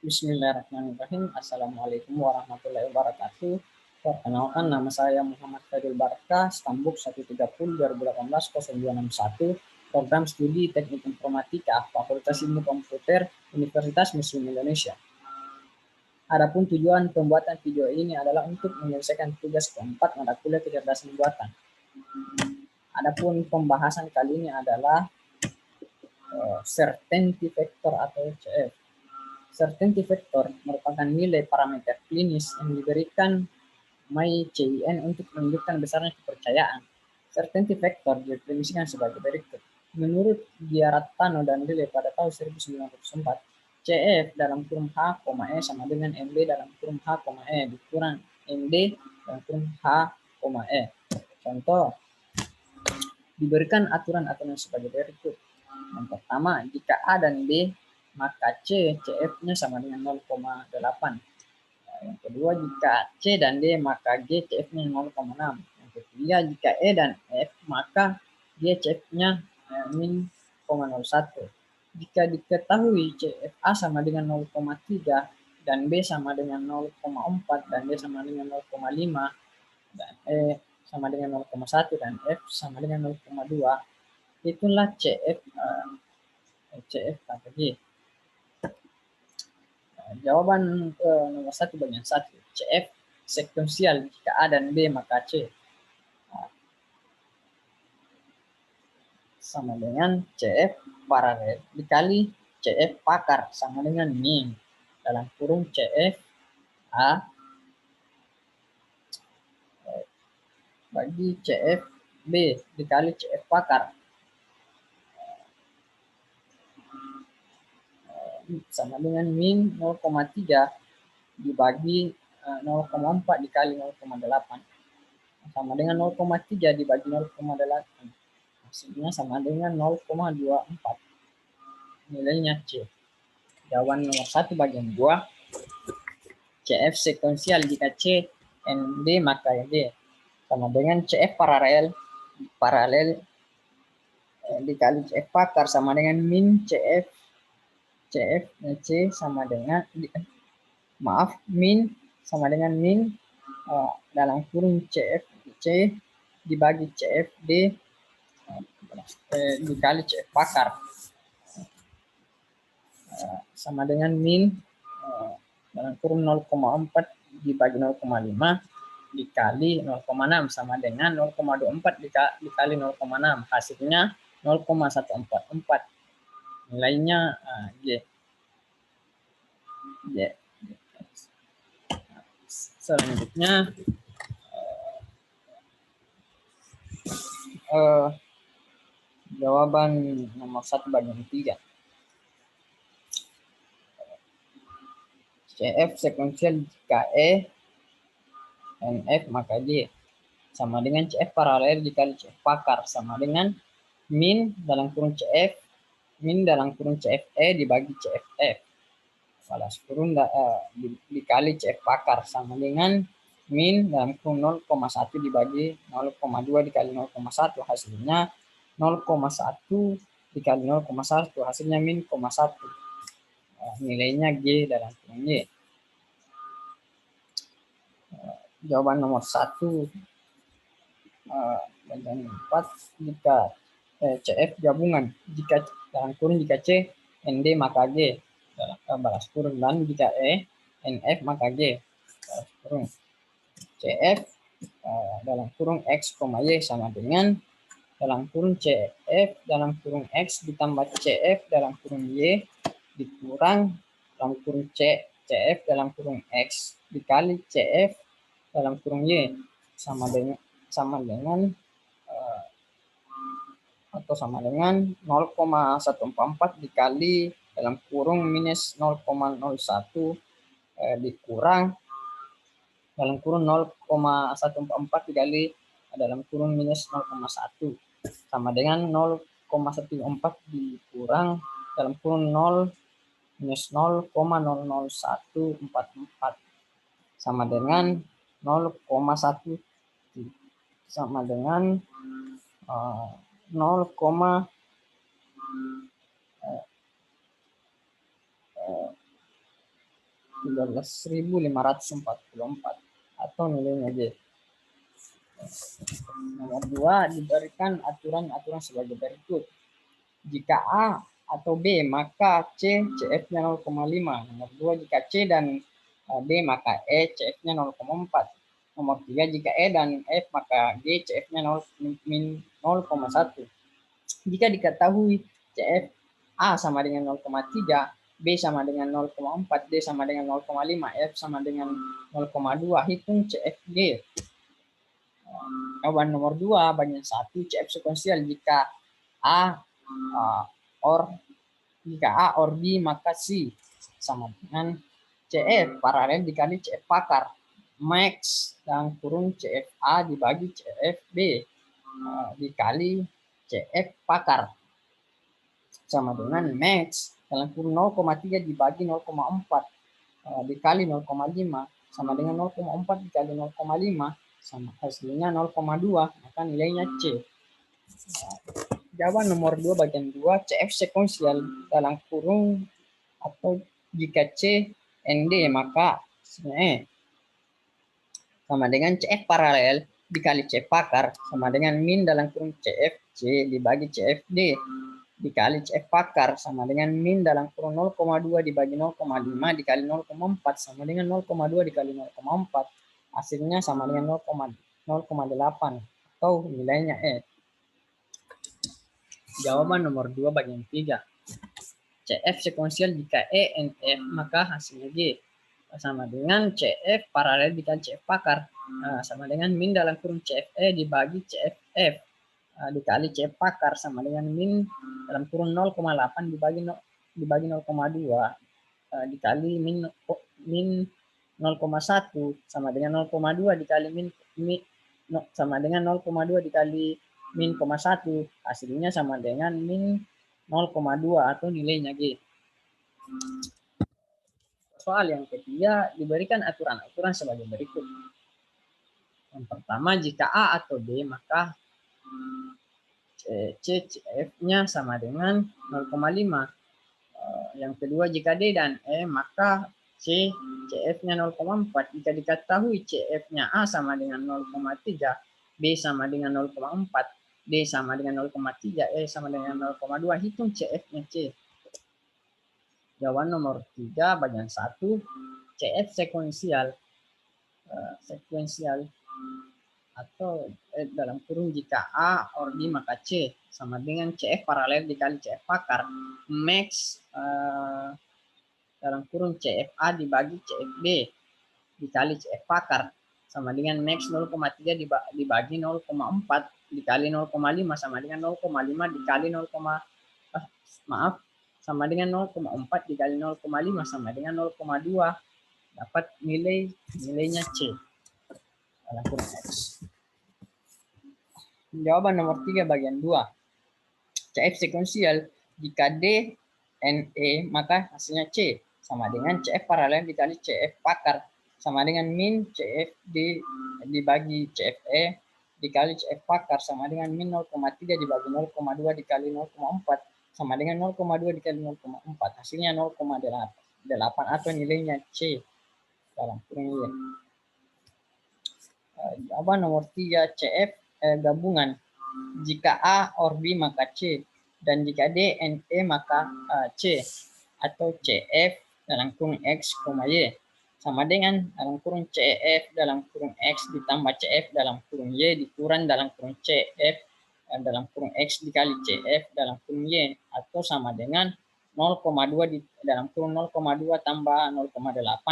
Bismillahirrahmanirrahim. Assalamualaikum warahmatullahi wabarakatuh. Perkenalkan, nama saya Muhammad Fadil Barka, Stambuk 130 2018 0261, Program Studi Teknik Informatika, Fakultas Ilmu Komputer, Universitas Muslim Indonesia. Adapun tujuan pembuatan video ini adalah untuk menyelesaikan tugas keempat mata kuliah kecerdasan buatan. Adapun pembahasan kali ini adalah certainty factor atau CF. Certainty factor merupakan nilai parameter klinis yang diberikan MyCIN untuk menunjukkan besarnya kepercayaan. Certainty factor didefinisikan sebagai berikut. Menurut Giarratano dan Lille pada tahun 1904, CF dalam kurung H, E sama dengan MB dalam kurung H, E dikurang MD dalam kurung H, E. Contoh, diberikan aturan-aturan sebagai berikut. Yang pertama, jika A dan B, maka CF-nya sama dengan 0,8. Yang kedua, jika C dan D, maka G CF-nya 0,6. Yang ketiga, jika E dan F, maka G CF-nya min 0,01. Jika diketahui CFA sama dengan 0,3 dan B sama dengan 0,4 dan D sama dengan 0,5 dan E sama dengan 0,1 dan F sama dengan 0,2, itulah CF kata G. Jawaban nomor 1 bagian 1, CF sekuensial jika A dan B maka C sama dengan CF paralel dikali CF pakar sama dengan min dalam kurung CF A bagi CF B dikali CF pakar sama dengan min 0,3 dibagi 0,4 dikali 0,8 sama dengan 0,3 dibagi 0,8, hasilnya sama dengan 0,24. Nilainya C. Jawaban nomor 1 bagian 2, CF sekuensial jika C ND maka D sama dengan CF paralel dikali CF pakar sama dengan min CF C sama dengan min sama dengan min dalam kurung CF C dibagi CF D dikali CF pakar sama dengan min dalam kurung 0,4 dibagi 0,5 dikali 0,6 sama dengan 0,24 dikali 0,6, hasilnya 0,144. Nilainya G. Selanjutnya jawaban nomor 1 bagian 3. CF sekuensial jika E NF maka G sama dengan CF paralel dikali CF pakar sama dengan min dalam kurung CF min dalam kurung CFE dibagi CFF balas kurung dikali CF pakar sama dengan min dalam kurung 0,1 dibagi 0,2 dikali 0,1, hasilnya 0,1 dikali 0,1, hasilnya min 0,1. Nilainya G dalam kurung Y. Jawaban nomor 1 bagian 4, jika CF gabungan jika dalam kurung jika C ND maka G balas kurung dan jika E NF maka G balas kurung. CF dalam kurung X, Y sama dengan dalam kurung CF dalam kurung X ditambah CF dalam kurung Y dikurang dalam kurung CF dalam kurung X dikali CF dalam kurung Y sama dengan 0,144 dikali dalam kurung minus 0,01 dikurang dalam kurung 0,144 dikali dalam kurung minus 0,1 sama dengan 0,144 dikurang dalam kurung 0 minus 0,00144 sama dengan 0,1 sama dengan 0,00144 0,00144 13.544 atau nilainya G. Nomor 2 diberikan aturan-aturan sebagai berikut. Jika A atau B maka C CF-nya 0,5. Nomor 2 jika C dan D maka E CF-nya 0,4. Nomor 3 jika E dan F maka G CF-nya 0,1. Jika diketahui CF A sama dengan 0,3, B sama dengan 0,4, D sama dengan 0,5, F sama dengan 0,2, hitung CFG. Jawaban nomor 2 bagian 1 CF sekuensial jika A or B maka C sama dengan CF paralel dikali CF pakar max dalam kurung CFA dibagi CFB dikali CF pakar sama dengan max dalam kurung 0,3 dibagi 0,4 dikali 0,5 sama dengan 0,4 dikali 0,5 sama hasilnya 0,2 maka nilainya C. Jawaban nomor 2 bagian 2 CF sekuensial dalam kurung atau jika C ND maka E sama dengan CF paralel dikali CF pakar sama dengan min dalam kurung CF C dibagi CF D dikali CF pakar sama dengan min dalam kurung 0,2 dibagi 0,5 dikali 0,4 sama dengan 0,2 dikali 0,4 hasilnya sama dengan 0,8 atau nilainya E. Jawaban nomor 2 bagian 3 CF sekuensial jika E and F maka hasilnya G sama dengan CF paralel dikali CF pakar sama dengan min dalam kurung CFE dibagi CFF dikali CF pakar sama dengan min dalam kurung 0,8 dibagi 0,2 dikali min 0,1 sama dengan 0,2 dikali min sama dengan 0,2 dikali min 1 hasilnya sama dengan min 0,2 atau nilainya G. Soal yang ketiga diberikan aturan-aturan sebagai berikut. Yang pertama jika A atau B maka CF-nya sama dengan 0,5. Yang kedua jika D dan E maka CF-nya 0,4. Jika diketahui CF-nya A sama dengan 0,3, B sama dengan 0,4, D sama dengan 0,3, E sama dengan 0,2, hitung CF-nya C. Jawaban nomor 3 bagian 1 CF sekuensial atau dalam kurung jika A or B maka C sama dengan CF paralel dikali CF pakar max dalam kurung CFA dibagi CFB dikali CF pakar sama dengan max 0,3 dibagi 0,4 dikali 0,5 sama dengan 0,5 dikali 0, sama dengan 0,4 dikali 0,5 sama dengan 0,2 dapat nilainya C dalam kurung X. Jawaban nomor 3 bagian 2 CF sekuensial jika D and E maka hasilnya C sama dengan CF paralel dikali CF pakar sama dengan min CF D dibagi CF E dikali CF pakar sama dengan min 0,3 dibagi 0,2 dikali 0,4 sama dengan 0,2 dikali 0,4 hasilnya 0,8 atau nilainya C dalam kurung Y. Jawaban nomor 3 CF gabungan jika A or B maka C dan jika D and E maka C atau CF dalam kurung X, Y sama dengan dalam kurung CF dalam kurung X ditambah CF dalam kurung Y dikurang dalam kurung CF dalam kurung X dikali CF dalam kurung Y atau sama dengan 0,2 dalam kurung 0,2 tambah 0,8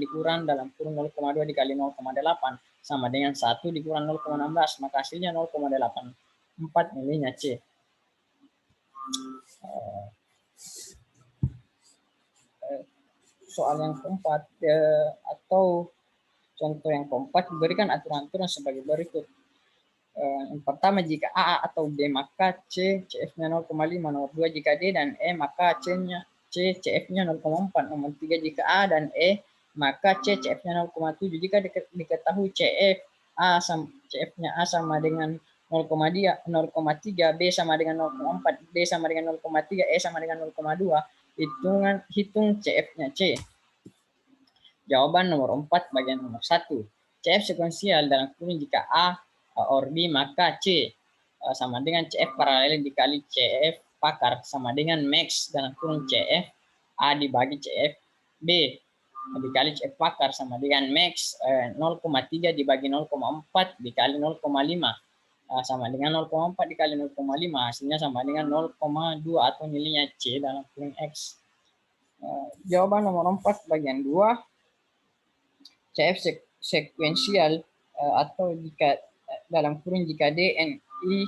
dikurang dalam kurung 0,2 dikali 0,8 sama dengan 1 dikurang 0,16 maka hasilnya 0,84 nilainya C. Soal yang keempat atau contoh yang keempat diberikan aturan-aturan sebagai berikut. Yang pertama jika A atau B maka C CF-nya 0,5. Nomor 2 jika D dan E maka C CF-nya 0,4. Nomor 3 jika A dan E maka C CF-nya 0,7. Jika diketahui CF-nya A sama dengan 0,3, B sama dengan 0,4, D sama dengan 0,3, E sama dengan 0,2, hitung CF-nya C. Jawaban nomor 4 bagian nomor 1. CF sekuensial dalam kurung jika A or B maka C sama dengan CF paralel dikali CF pakar sama dengan max dalam kurung CF A dibagi CF B dikali CF pakar sama dengan max 0,3 dibagi 0,4 dikali 0,5 sama dengan 0,4 dikali 0,5 hasilnya sama dengan 0,2 atau nilainya C dalam kurung X. Jawaban nomor 4 bagian 2. CF sekuensial atau jika dalam kurung jika D N I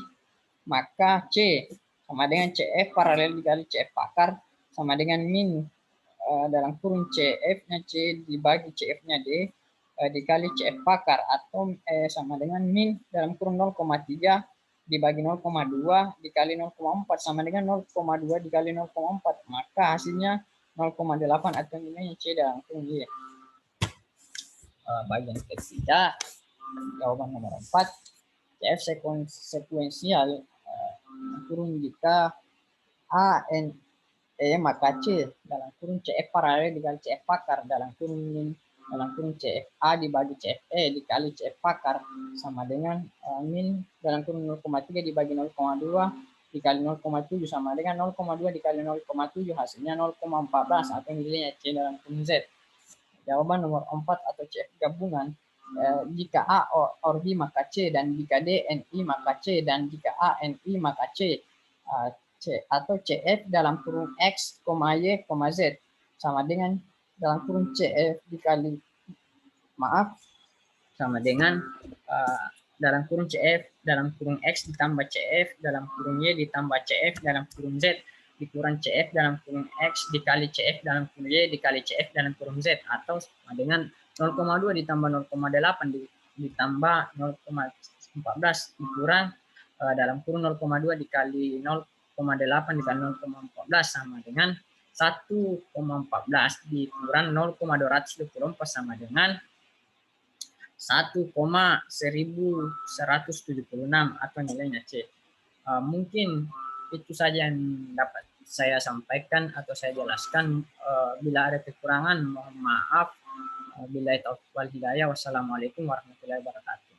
maka C sama dengan CF paralel dikali CF pakar sama dengan min dalam kurung CF-nya C dibagi CF-nya D dikali CF pakar atau sama dengan min dalam kurung 0,3 dibagi 0,2 dikali 0,4 sama dengan 0,2 dikali 0,4 maka hasilnya 0,8 atau nilainya C dalam kurung Y. Bagian ketiga, jawaban nomor 4, CF sekuensial kurung jika A N E maka C dalam kurung CF paralel dikali CF pakar dalam kurung CF A dibagi CF E dikali CF pakar sama dengan min dalam kurung 0,3 dibagi 0,2 dikali 0,7 sama dengan 0,2 dikali 0,7 hasilnya 0,14 atau nilainya C dalam kurung Z. Jawaban nomor 4 atau CF gabungan jika A or B maka C dan jika D NI maka C dan jika A NI maka C atau CF dalam kurung X, Y, Z sama dengan dalam kurung CF dikali sama dengan dalam kurung CF dalam kurung X ditambah CF dalam kurung Y ditambah CF dalam kurung Z dikurang CF dalam kurung X dikali CF dalam kurung Y dikali CF dalam kurung Z atau sama dengan 0,2 ditambah 0,8 ditambah 0,14 dikurang dalam kurung 0,2 dikali 0,8 dikali 0,14 sama dengan 1,14 dikurang 0,224 sama dengan 1,1176 atau nilainya C. Mungkin itu saja yang dapat saya sampaikan atau saya jelaskan. Bila ada kekurangan mohon maaf. Billahi taufiq wal hidayah. Wassalamualaikum warahmatullahi wabarakatuh.